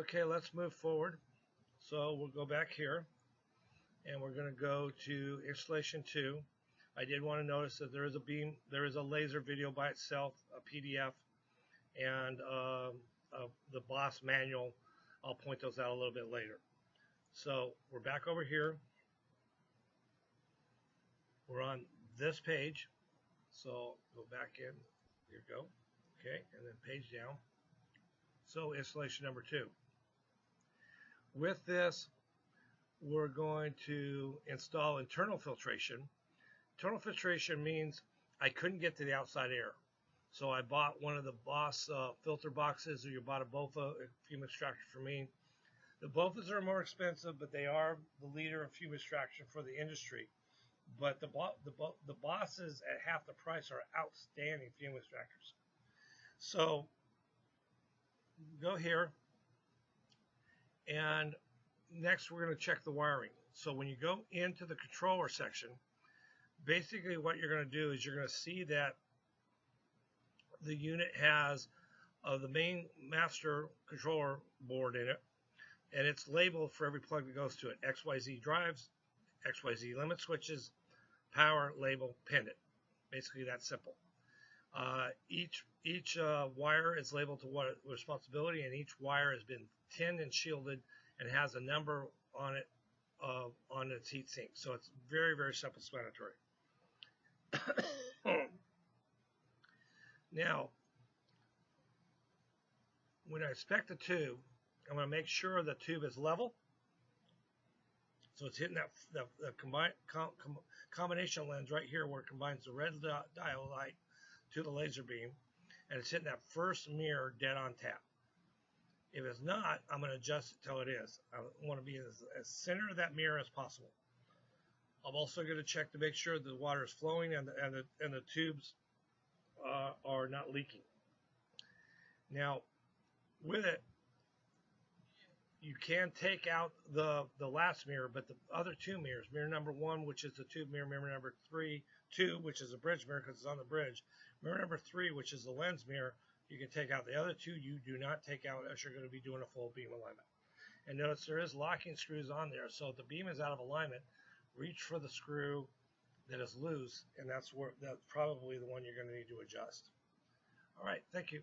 Okay, let's move forward. So we'll go back here and we're going to go to installation 2. I did want to notice that there is a beam, there is a laser video by itself, a PDF, and the boss manual. I'll point those out a little bit later. So we're back over here. We're on this page. So go back in. Here we go. Okay, and then page down. So installation number 2. With this, we're going to install internal filtration. Internal filtration means I couldn't get to the outside air. So I bought one of the Boss filter boxes, or you bought a BOFA fume extractor for me. The BOFAs are more expensive, but they are the leader of fume extraction for the industry. But the Bosses at half the price are outstanding fume extractors. So go here, and next we're going to check the wiring. So when you go into the controller section, basically what you're going to do is you're going to see that the unit has the main master controller board in it, and it's labeled for every plug that goes to it. XYZ drives, XYZ limit switches, power, label, pendant. Basically that's simple. Each wire is labeled to what responsibility, and each wire has been tinned and shielded and has a number on it on its heatsink. So it's very, very self-explanatory. Now, when I inspect the tube, I'm going to make sure the tube is level. So it's hitting that combination lens right here where it combines the red diode light to the laser beam, and it's hitting that first mirror dead on tap. If it's not, I'm going to adjust it till it is. I want to be as center of that mirror as possible. I'm also going to check to make sure the water is flowing and the tubes are not leaking. Now, with it, you can take out the last mirror, but the other two mirrors, mirror number 1, which is the tube mirror, mirror number 2, which is a bridge mirror because it's on the bridge, mirror number 3, which is the lens mirror, you can take out. The other 2 you do not take out as you're going to be doing a full beam alignment. And notice there is locking screws on there, so if the beam is out of alignment, reach for the screw that is loose, and that's probably the one you're going to need to adjust. All right, thank you.